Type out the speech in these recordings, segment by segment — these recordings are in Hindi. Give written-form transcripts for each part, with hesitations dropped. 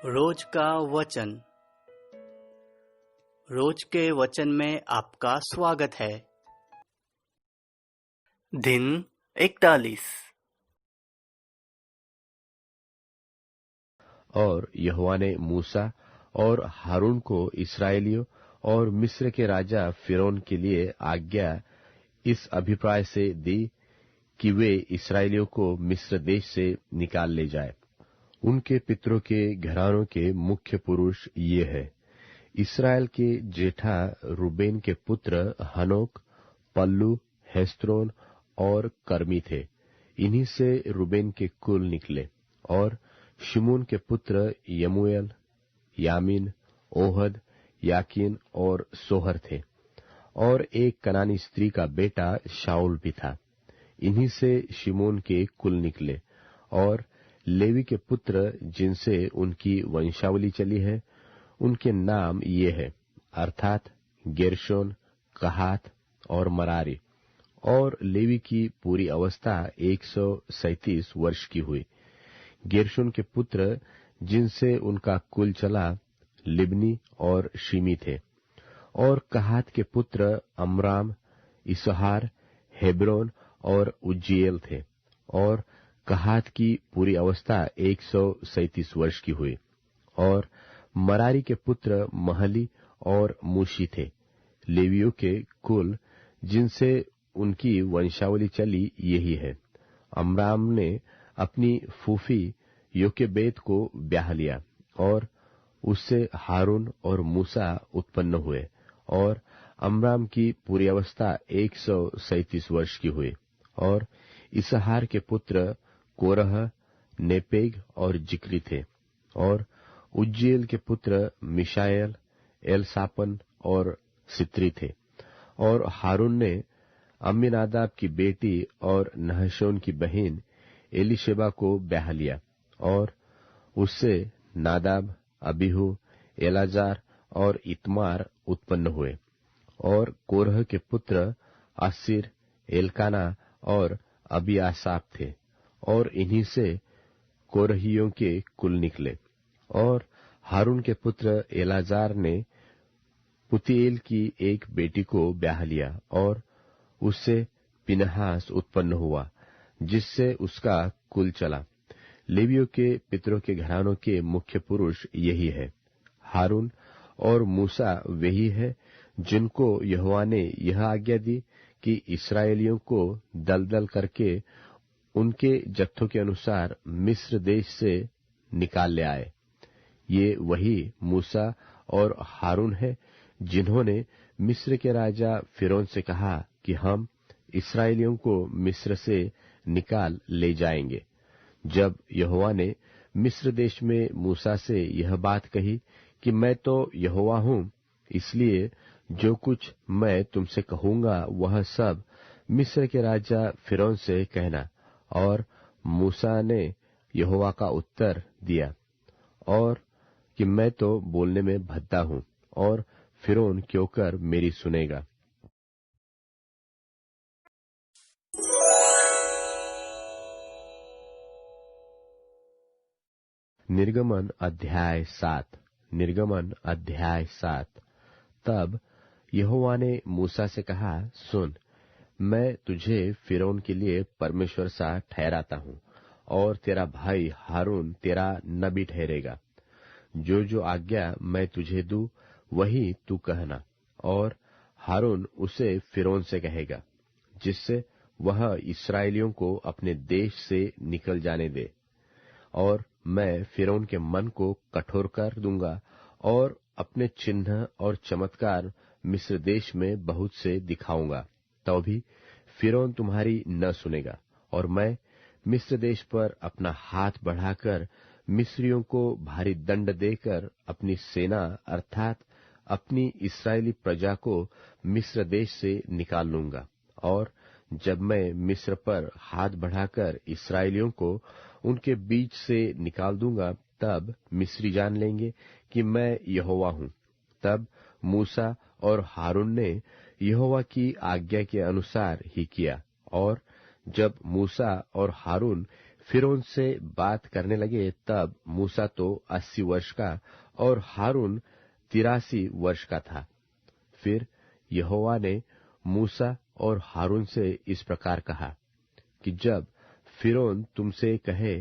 रोज का वचन। रोज के वचन में आपका स्वागत है। दिन 41। और यहोवा ने मूसा और हारून को इस्राएलियों और मिस्र के राजा फिरौन के लिए आज्ञा इस अभिप्राय से दी कि वे इस्राएलियों को मिस्र देश से निकाल ले जाए। उनके पितरों के घरानों के मुख्य पुरुष ये हैं। इस्राएल के जेठा रूबेन के पुत्र हनोक, पल्लू, हेस्रोन और कर्मी थे। इन्हीं से रूबेन के कुल निकले। और शिमोन के पुत्र यमूएल, यामीन, ओहद, याकीन और सोहर थे। और एक कनानी स्त्री का बेटा शाऊल भी था। इन्हीं से शिमोन के कुल निकले। और लेवी के पुत्र जिनसे उनकी वंशावली चली है, उनके नाम ये है, अर्थात गेर्शोन, कहात और मरारी। और लेवी की पूरी अवस्था 137 वर्ष की हुई। गेर्शोन के पुत्र जिनसे उनका कुल चला, लिब्नी और शिमी थे। और कहात के पुत्र अमराम, इसहार, हेब्रोन और उज्जीएल थे। और कहात की पूरी अवस्था 137 वर्ष की हुई। और मरारी के पुत्र महली और मूशी थे। लेवियों के कुल जिनसे उनकी वंशावली चली यही है। अमराम ने अपनी फूफी योकेबेद को ब्याह लिया और उससे हारून और मूसा उत्पन्न हुए। और अमराम की पूरी अवस्था 137 वर्ष की हुई। और इसहार के पुत्र कोरह, नेपेग और जिक्री थे। और उज्जीएल के पुत्र मिशाएल, एलसापन और सित्री थे। और हारून ने अम्मीनादाब की बेटी और नहशोन की बहन एलीशेबा को ब्याह लिया। और उससे नादाब, अबीहू, एलाजार और इतमार उत्पन्न हुए। और कोरह के पुत्र आसिर, एलकाना और अबियासाप थे। और इन्हीं से कोरहियों के कुल निकले। और हारून के पुत्र एलाजार ने पुतीएल की एक बेटी को ब्याह लिया और उससे पिनहास उत्पन्न हुआ, जिससे उसका कुल चला। लेवियों के पितरों के घरानों के मुख्य पुरुष यही है। हारून और मूसा वही है जिनको यहोवा ने यह आज्ञा दी कि इस्राएलियों को दलदल करके उनके जत्थों के अनुसार मिस्र देश से निकाल ले आए। ये वही मूसा और हारून है जिन्होंने मिस्र के राजा फिरौन से कहा कि हम इस्राएलियों को मिस्र से निकाल ले जाएंगे। जब यहोवा ने मिस्र देश में मूसा से यह बात कही कि मैं तो यहोवा हूं, इसलिए जो कुछ मैं तुमसे कहूंगा वह सब मिस्र के राजा फिरौन से कहना। और मूसा ने यहोवा का उत्तर दिया और कि मैं तो बोलने में भद्दा हूं, और फिरौन क्यों कर मेरी सुनेगा। निर्गमन अध्याय 7। निर्गमन अध्याय 7। तब यहोवा ने मूसा से कहा, सुन, मैं तुझे फिरौन के लिए परमेश्वर सा ठहराता हूं, और तेरा भाई हारून तेरा नबी ठहरेगा। जो जो आज्ञा मैं तुझे दूं वही तू कहना। और हारून उसे फिरौन से कहेगा, जिससे वह इस्राएलियों को अपने देश से निकल जाने दे। और मैं फिरौन के मन को कठोर कर दूंगा, और अपने चिन्ह और चमत्कार मिस्र देश में बहुत से दिखाऊंगा। तो भी फिरौन तुम्हारी न सुनेगा। और मैं मिस्र देश पर अपना हाथ बढ़ाकर मिस्रियों को भारी दंड देकर अपनी सेना अर्थात अपनी इस्राएली प्रजा को मिस्र देश से निकाल लूंगा। और जब मैं मिस्र पर हाथ बढ़ाकर इस्राएलियों को उनके बीच से निकाल दूंगा, तब मिस्री जान लेंगे कि मैं यहोवा हूं। तब मूसा और हारून ने यहोवा की आज्ञा के अनुसार ही किया। और जब मूसा और हारून फिरौन से बात करने लगे, तब मूसा तो 80 वर्ष का और हारून 83 वर्ष का था। फिर यहोवा ने मूसा और हारून से इस प्रकार कहा कि जब फिरौन तुमसे कहे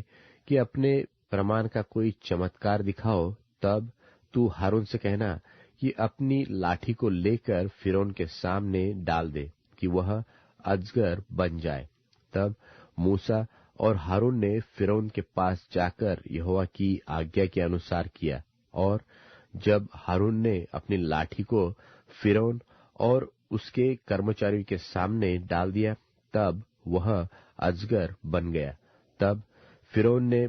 कि अपने प्रमाण का कोई चमत्कार दिखाओ, तब तू हारून से कहना कि अपनी लाठी को लेकर फिरौन के सामने डाल दे कि वह अजगर बन जाए। तब मूसा और हारून ने फिरौन के पास जाकर यहोवा की आज्ञा के अनुसार किया, और जब हारून ने अपनी लाठी को फिरौन और उसके कर्मचारियों के सामने डाल दिया, तब वह अजगर बन गया। तब फिरौन ने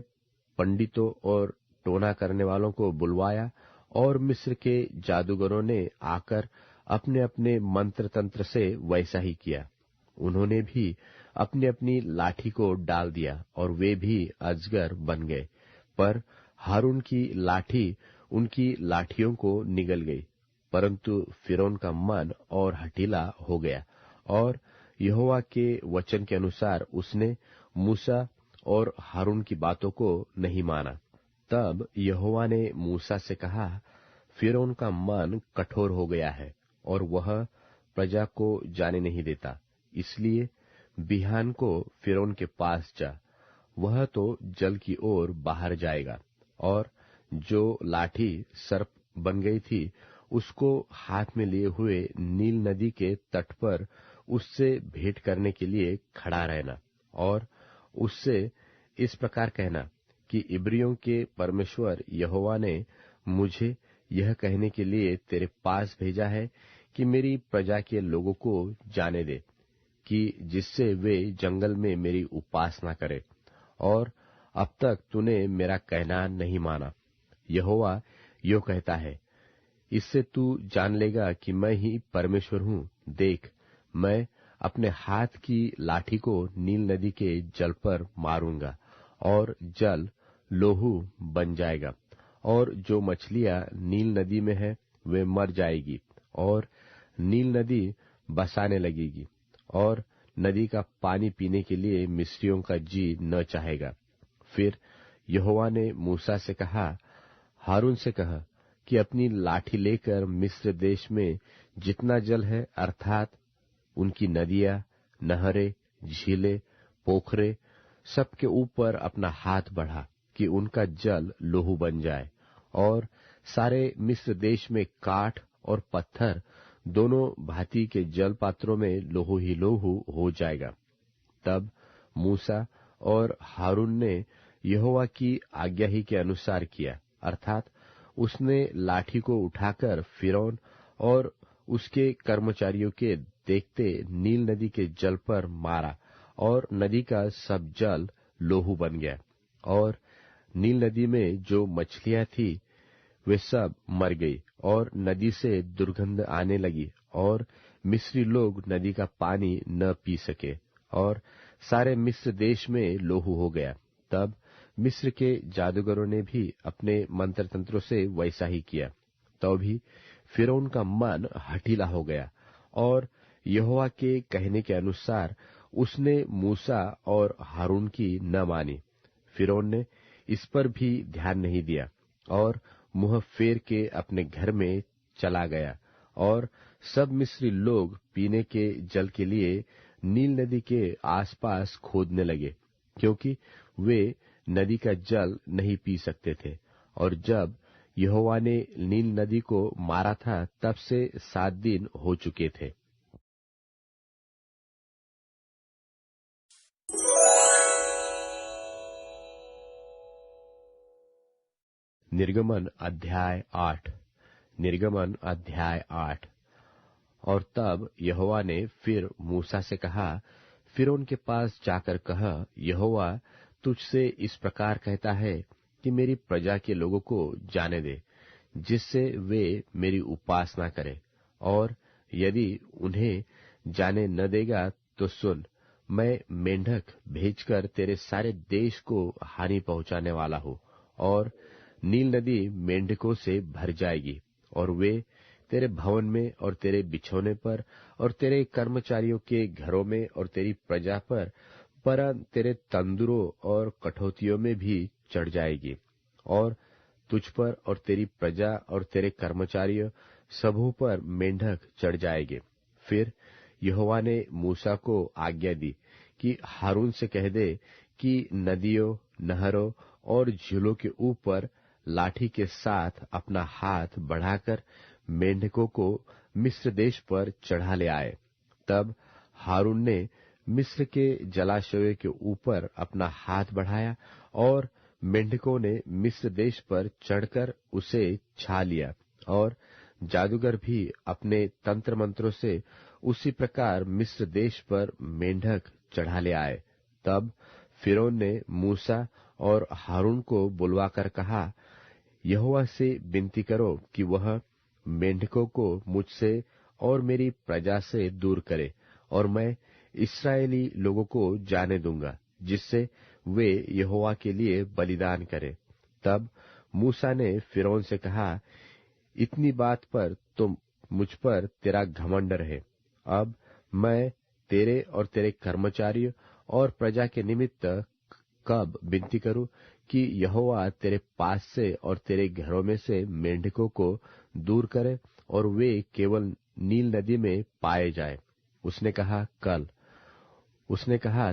पंडितों और टोना करने वालों को बुलवाया, और मिस्र के जादूगरों ने आकर अपने अपने मंत्र तंत्र से वैसा ही किया। उन्होंने भी अपनी अपनी लाठी को डाल दिया, और वे भी अजगर बन गए। पर हारून की लाठी उनकी लाठियों को निगल गई। परंतु फिरौन का मन और हठीला हो गया, और यहोवा के वचन के अनुसार उसने मूसा और हारून की बातों को नहीं माना। तब यहोवा ने मूसा से कहा, फिरौन का मन कठोर हो गया है, और वह प्रजा को जाने नहीं देता। इसलिए बिहान को फिरौन के पास जा, वह तो जल की ओर बाहर जाएगा, और जो लाठी सर्प बन गई थी उसको हाथ में लिए हुए नील नदी के तट पर उससे भेंट करने के लिए खड़ा रहना, और उससे इस प्रकार कहना कि इब्रियों के परमेश्वर यहोवा ने मुझे यह कहने के लिए तेरे पास भेजा है कि मेरी प्रजा के लोगों को जाने दे, कि जिससे वे जंगल में मेरी उपासना करें, और अब तक तूने मेरा कहना नहीं माना। यहोवा यो कहता है, इससे तू जान लेगा कि मैं ही परमेश्वर हूँ। देख, मैं अपने हाथ की लाठी को नील नदी के जल पर मारूंगा, और जल लोहू बन जाएगा, और जो मछलियां नील नदी में है वे मर जाएगी, और नील नदी बसाने लगेगी, और नदी का पानी पीने के लिए मिस्रियों का जी न चाहेगा। फिर यहोवा ने मूसा से कहा, हारून से कह कि अपनी लाठी लेकर मिस्र देश में जितना जल है, अर्थात उनकी नदियां, नहरें, झीलें, पोखरे, सबके ऊपर अपना हाथ बढ़ा कि उनका जल लोहू बन जाए, और सारे मिस्र देश में काठ और पत्थर दोनों भांति के जल पात्रों में लोहू ही लोहू हो जाएगा। तब मूसा और हारून ने यहोवा की आज्ञा ही के अनुसार किया, अर्थात उसने लाठी को उठाकर फिरौन और उसके कर्मचारियों के देखते नील नदी के जल पर मारा, और नदी का सब जल लोहू बन गया, और नील नदी में जो मछलियां थी वे सब मर गई, और नदी से दुर्गंध आने लगी, और मिस्री लोग नदी का पानी न पी सके, और सारे मिस्र देश में लोहू हो गया। तब मिस्र के जादूगरों ने भी अपने मंत्र तंत्रों से वैसा ही किया। तो भी फिरौन का मन हठीला हो गया, और यहोवा के कहने के अनुसार उसने मूसा और हारून की न मानी। फिरौन ने इस पर भी ध्यान नहीं दिया, और मुंह फेर के अपने घर में चला गया, और सब मिस्री लोग पीने के जल के लिए नील नदी के आसपास खोदने लगे, क्योंकि वे नदी का जल नहीं पी सकते थे। और जब यहोवा ने नील नदी को मारा था, तब से 7 दिन हो चुके थे। निर्गमन अध्याय 8। निर्गमन अध्याय 8। और तब यहोवा ने फिर मूसा से कहा, फिरौन के पास जाकर कह, यहोवा तुझसे इस प्रकार कहता है कि मेरी प्रजा के लोगों को जाने दे, जिससे वे मेरी उपासना करें। और यदि उन्हें जाने न देगा तो सुन, मैं मेंढक भेजकर तेरे सारे देश को हानि पहुंचाने वाला हूँ, और नील नदी मेंढकों से भर जाएगी, और वे तेरे भवन में और तेरे बिछौने पर और तेरे कर्मचारियों के घरों में और तेरी प्रजा पर परन तेरे तंदुरों और कठौतियों में भी चढ़ जाएगी, और तुझ पर और तेरी प्रजा और तेरे कर्मचारियों सबों पर मेंढक चढ़ जाएंगे। फिर यहोवा ने मूसा को आज्ञा दी कि हारून से कह दे कि नदियों, नहरों और झीलों के ऊपर लाठी के साथ अपना हाथ बढ़ाकर मेंढकों को मिस्र देश पर चढ़ा ले आए। तब हारून ने मिस्र के जलाशयों के ऊपर अपना हाथ बढ़ाया, और मेंढकों ने मिस्र देश पर चढ़कर उसे छा लिया, और जादूगर भी अपने तंत्र मंत्रों से उसी प्रकार मिस्र देश पर मेंढक चढ़ा ले आए। तब फिरौन ने मूसा और हारून को बुलवाकर कहा, यहोवा से विनती करो कि वह मेंढकों को मुझसे और मेरी प्रजा से दूर करे, और मैं इस्राएली लोगों को जाने दूंगा, जिससे वे यहोवा के लिए बलिदान करें। तब मूसा ने फिरौन से कहा, इतनी बात पर तो मुझ पर तेरा घमंड रहे। अब मैं तेरे और तेरे कर्मचारियों और प्रजा के निमित्त कब विनती करूं कि यहोवा तेरे पास से और तेरे घरों में से मेंढकों को दूर करे और वे केवल नील नदी में पाए जाए। उसने कहा, कल। उसने कहा,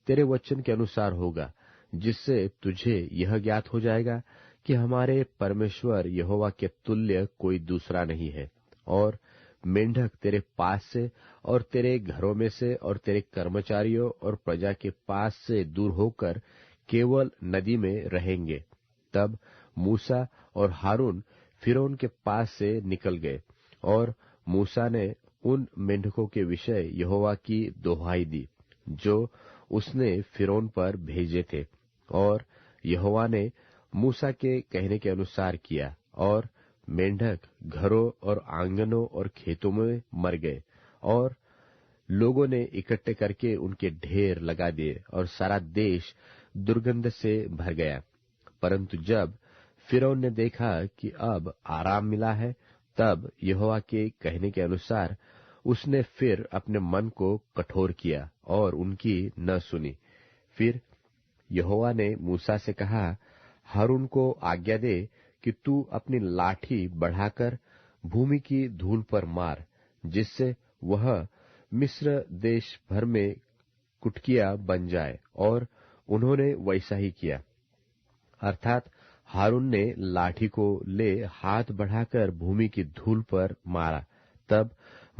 तेरे वचन के अनुसार होगा, जिससे तुझे यह ज्ञात हो जाएगा कि हमारे परमेश्वर यहोवा के तुल्य कोई दूसरा नहीं है। और मेंढक तेरे पास से और तेरे घरों में से और तेरे कर्मचारियों और प्रजा के पास से दूर होकर केवल नदी में रहेंगे। तब मूसा और हारून फिरौन के पास से निकल गए, और मूसा ने उन मेंढकों के विषय यहोवा की दोहाई दी जो उसने फिरौन पर भेजे थे। और यहोवा ने मूसा के कहने के अनुसार किया, और मेंढक घरों और आंगनों और खेतों में मर गए, और लोगों ने इकट्ठे करके उनके ढेर लगा दिए, और सारा देश दुर्गंध से भर गया। परंतु जब फिरौन ने देखा कि अब आराम मिला है, तब यहोवा के कहने के अनुसार उसने फिर अपने मन को कठोर किया और उनकी न सुनी। फिर यहोवा ने मूसा से कहा, हारून को आज्ञा दे कि तू अपनी लाठी बढ़ाकर भूमि की धूल पर मार, जिससे वह मिस्र देश भर में कुटकिया बन जाए। और उन्होंने वैसा ही किया, अर्थात हारून ने लाठी को ले हाथ बढ़ाकर भूमि की धूल पर मारा। तब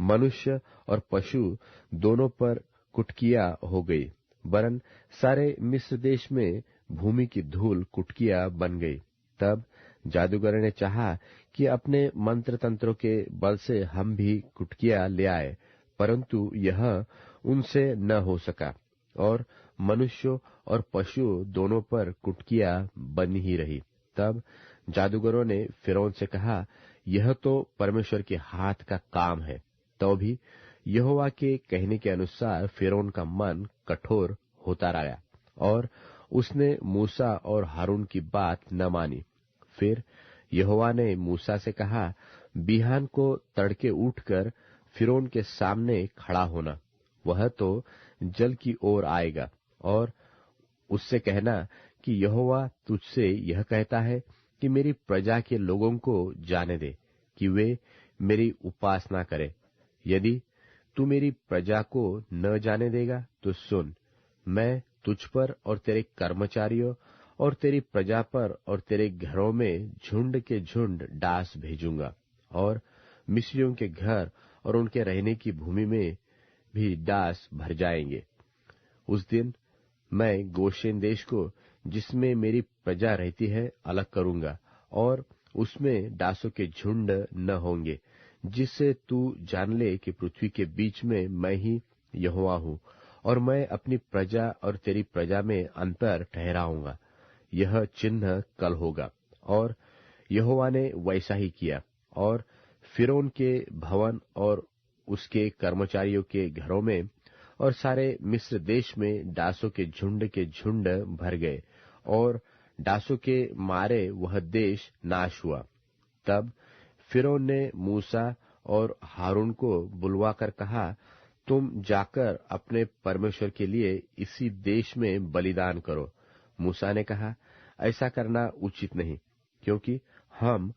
मनुष्य और पशु दोनों पर कुटकिया हो गई, वरन सारे मिस्र देश में भूमि की धूल कुटकिया बन गई। तब जादूगर ने चाहा कि अपने मंत्र तंत्रों के बल से हम भी कुटकिया ले आए, परंतु यह उनसे न हो सका, और मनुष्यों और पशु दोनों पर कुटकिया बनी ही रही। तब जादूगरों ने फिरौन से कहा, यह तो परमेश्वर के हाथ का काम है। तो भी यहोवा के कहने के अनुसार फिरौन का मन कठोर होता रहा, और उसने मूसा और हारून की बात न मानी। फिर यहोवा ने मूसा से कहा, बिहान को तड़के उठकर फिरौन के सामने खड़ा होना, वह तो जल की ओर आएगा, और उससे कहना कि यहोवा तुझसे यह कहता है कि मेरी प्रजा के लोगों को जाने दे कि वे मेरी उपासना करें। यदि तू मेरी प्रजा को न जाने देगा तो सुन, मैं तुझ पर और तेरे कर्मचारियों और तेरी प्रजा पर और तेरे घरों में झुंड के झुंड डास भेजूंगा, और मिस्रियों के घर और उनके रहने की भूमि में भी डास भर जाएंगे। उस दिन मैं गोशेन देश को, जिसमें मेरी प्रजा रहती है, अलग करूंगा, और उसमें डासों के झुंड न होंगे, जिससे तू जान ले कि पृथ्वी के बीच में मैं ही यहोवा हूँ, और मैं अपनी प्रजा और तेरी प्रजा में अंतर ठहराऊंगा। यह चिन्ह कल होगा। और यहोवा ने वैसा ही किया, और फिरौन के भवन और उसके कर्मचारियों के घरों में और सारे मिस्र देश में डासों के झुंड भर गए, और डासों के मारे वह देश नाश हुआ। तब फिरौन ने मूसा और हारून को बुलवाकर कहा, तुम जाकर अपने परमेश्वर के लिए इसी देश में बलिदान करो। मूसा ने कहा, ऐसा करना उचित नहीं, क्योंकि हम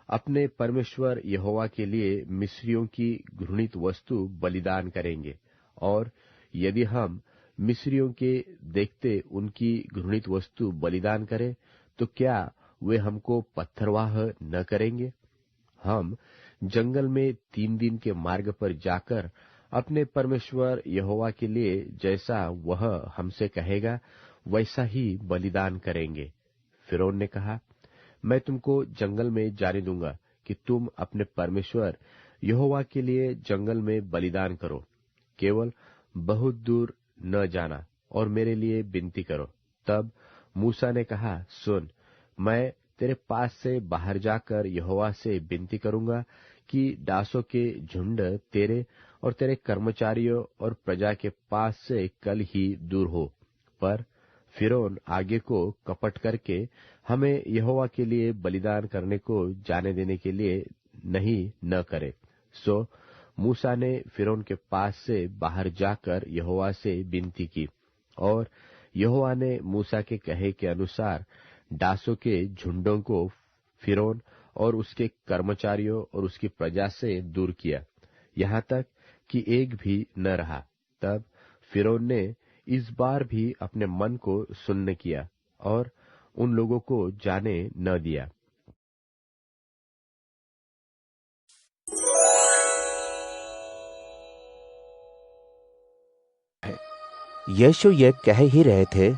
अपने परमेश्वर यहोवा के लिए मिस्रियों की घृणित वस्तु बलिदान करेंगे, और यदि हम मिस्रियों के देखते उनकी घृणित वस्तु बलिदान करें, तो क्या वे हमको पत्थरवाह न करेंगे? हम जंगल में 3 दिन के मार्ग पर जाकर अपने परमेश्वर यहोवा के लिए जैसा वह हमसे कहेगा वैसा ही बलिदान करेंगे। फिरौन ने कहा, मैं तुमको जंगल में जाने दूंगा कि तुम अपने परमेश्वर यहोवा के लिए जंगल में बलिदान करो। केवल बहुत दूर न जाना और मेरे लिए विनती करो। तब मूसा ने कहा, सुन, मैं तेरे पास से बाहर जाकर यहोवा से विनती करूंगा कि दासों के झुंड तेरे और तेरे कर्मचारियों और प्रजा के पास से कल ही दूर हो। पर फिरौन आगे को कपट करके हमें यहोवा के लिए बलिदान करने को जाने देने के लिए नहीं न करे। सो मूसा ने फिरौन के पास से बाहर जाकर यहोवा से विनती की, और यहोवा ने मूसा के कहे के अनुसार दासों के झुंडों को फिरौन और उसके कर्मचारियों और उसकी प्रजा से दूर किया, यहाँ तक कि एक भी न रहा। तब फिरौन ने इस बार भी अपने मन को सुन्न किया और उन लोगों को जाने न दिया। यीशु ये कह ही रहे थे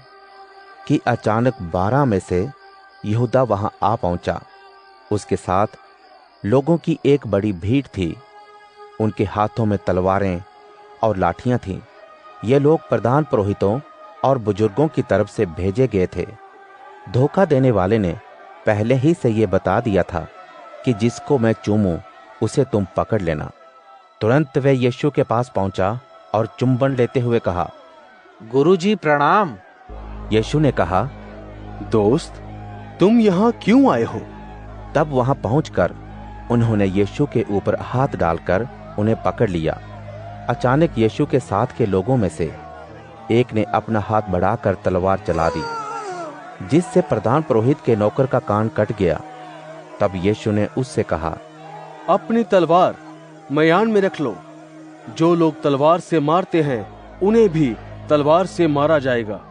कि अचानक 12 में से यहूदा वहां आ पहुंचा। उसके साथ लोगों की एक बड़ी भीड़ थी। उनके हाथों में तलवारें और लाठियां थीं। ये लोग प्रधान पुरोहितों और बुजुर्गों की तरफ से भेजे गए थे। धोखा देने वाले ने पहले ही से ये बता दिया था कि जिसको मैं चूमूं उसे तुम पकड़ लेना। तुरंत वह यीशु के पास पहुंचा और चुंबन लेते हुए कहा, गुरुजी प्रणाम। यीशु ने कहा, दोस्त, तुम यहाँ क्यों आए हो? तब वहां पहुंचकर उन्होंने यीशु के ऊपर हाथ डालकर उन्हें पकड़ लिया। अचानक यीशु के साथ के लोगों में से एक ने अपना हाथ बढ़ाकर तलवार चला दी, जिससे प्रधान पुरोहित के नौकर का कान कट गया। तब यीशु ने उससे कहा, अपनी तलवार मयान में रख लो। जो लोग तलवार से मारते हैं उन्हें भी तलवार से मारा जाएगा।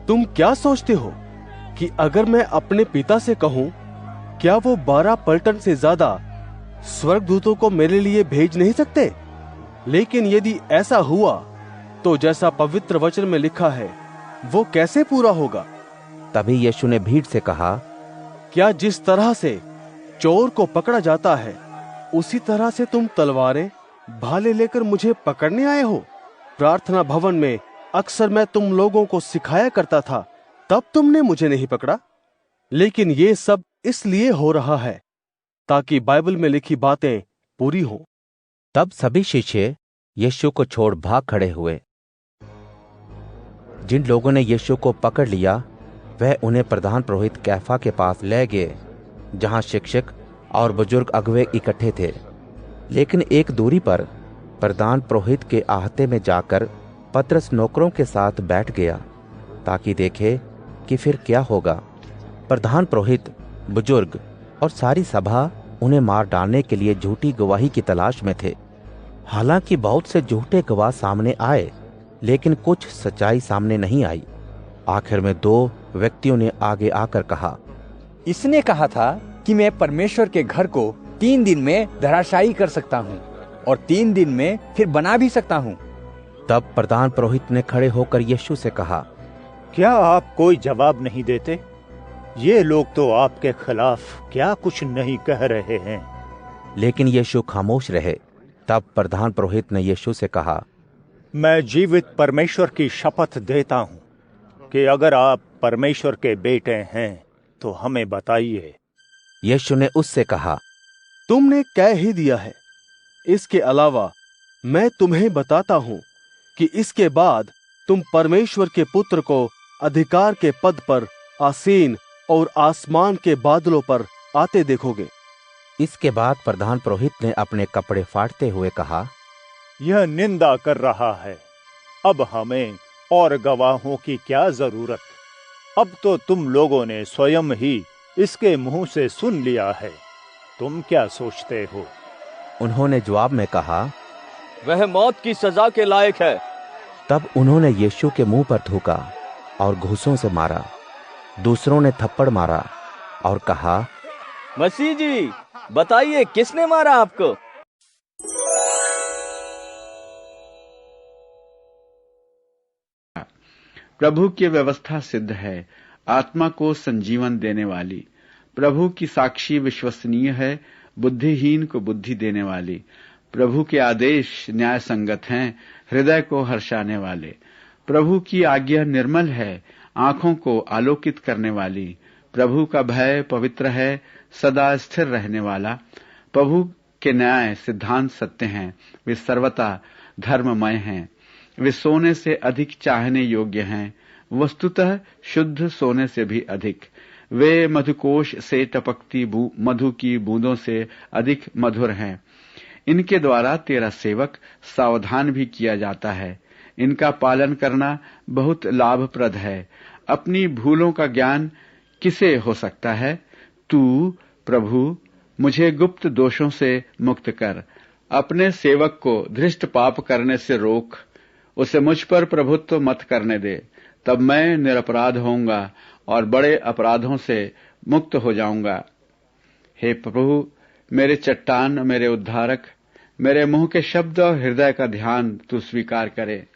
तुम क्या सोचते हो कि अगर मैं अपने पिता से कहूं, क्या वो 12 पलटन से ज्यादा स्वर्गदूतों को मेरे लिए भेज नहीं सकते? लेकिन यदि ऐसा हुआ तो जैसा पवित्र वचन में लिखा है वो कैसे पूरा होगा? तभी यीशु ने भीड़ से कहा, क्या जिस तरह से चोर को पकड़ा जाता है उसी तरह से तुम तलवारें भाले लेकर मुझे पकड़ने आए हो? प्रार्थना भवन में अक्सर मैं तुम लोगों को सिखाया करता था, तब तुमने मुझे नहीं पकड़ा। लेकिन ये सब इसलिए हो रहा है ताकि बाइबल में लिखी बातें पूरी हों। तब सभी शिष्य यीशु को छोड़ भाग खड़े हुए। जिन लोगों ने यीशु को पकड़ लिया वह उन्हें प्रधान पुरोहित कैफा के पास ले गए, जहां शिक्षक और बुजुर्ग अगुवे इकट्ठे थे। लेकिन एक दूरी पर प्रधान पुरोहित के आहते में जाकर पतरस नौकरों के साथ बैठ गया ताकि देखे कि फिर क्या होगा। प्रधान पुरोहित, बुजुर्ग और सारी सभा उन्हें मार डालने के लिए झूठी गवाही की तलाश में थे। हालांकि बहुत से झूठे गवाह सामने आए, लेकिन कुछ सच्चाई सामने नहीं आई। आखिर में 2 व्यक्तियों ने आगे आकर कहा, इसने कहा था कि मैं परमेश्वर के घर को 3 दिन में धराशायी कर सकता हूँ और 3 दिन में फिर बना भी सकता हूँ। तब प्रधान पुरोहित ने खड़े होकर यीशु से कहा, क्या आप कोई जवाब नहीं देते? ये लोग तो आपके खिलाफ क्या कुछ नहीं कह रहे हैं। लेकिन यीशु खामोश रहे। तब प्रधान पुरोहित ने यीशु से कहा, मैं जीवित परमेश्वर की शपथ देता हूँ कि अगर आप परमेश्वर के बेटे हैं तो हमें बताइए। यीशु ने उससे कहा, तुमने कह ही दिया है। इसके अलावा मैं तुम्हें बताता हूँ कि इसके बाद तुम परमेश्वर के पुत्र को अधिकार के पद पर आसीन और आसमान के बादलों पर आते देखोगे। इसके बाद प्रधान पुरोहित ने अपने कपड़े फाड़ते हुए कहा, यह निंदा कर रहा है। अब हमें और गवाहों की क्या जरूरत? अब तो तुम लोगों ने स्वयं ही इसके मुंह से सुन लिया है। तुम क्या सोचते हो? उन्होंने जवाब में कहा, वह मौत की सजा के लायक है। तब उन्होंने यीशु के मुंह पर थूका और घूंसों से मारा। दूसरों ने थप्पड़ मारा और कहा, मसीह जी, बताइए किसने मारा आपको? प्रभु की व्यवस्था सिद्ध है, आत्मा को संजीवन देने वाली। प्रभु की साक्षी विश्वसनीय है, बुद्धिहीन को बुद्धि देने वाली। प्रभु के आदेश न्याय संगत हैं, हृदय को हर्षाने वाले। प्रभु की आज्ञा निर्मल है, आंखों को आलोकित करने वाली। प्रभु का भय पवित्र है, सदा स्थिर रहने वाला। प्रभु के न्याय सिद्धांत सत्य हैं, वे सर्वथा धर्ममय हैं। वे सोने से अधिक चाहने योग्य हैं, वस्तुतः शुद्ध सोने से भी अधिक। वे मधुकोश से टपकती मधु की बूंदों से अधिक मधुर हैं। इनके द्वारा तेरा सेवक सावधान भी किया जाता है। इनका पालन करना बहुत लाभप्रद है। अपनी भूलों का ज्ञान किसे हो सकता है? तू प्रभु मुझे गुप्त दोषों से मुक्त कर। अपने सेवक को धृष्ट पाप करने से रोक। उसे मुझ पर प्रभुत्व मत करने दे। तब मैं निरपराध होऊंगा और बड़े अपराधों से मुक्त हो जाऊंगा। हे प्रभु, मेरे चट्टान, मेरे उद्धारक, मेरे मुंह के शब्द और हृदय का ध्यान तू स्वीकार करे।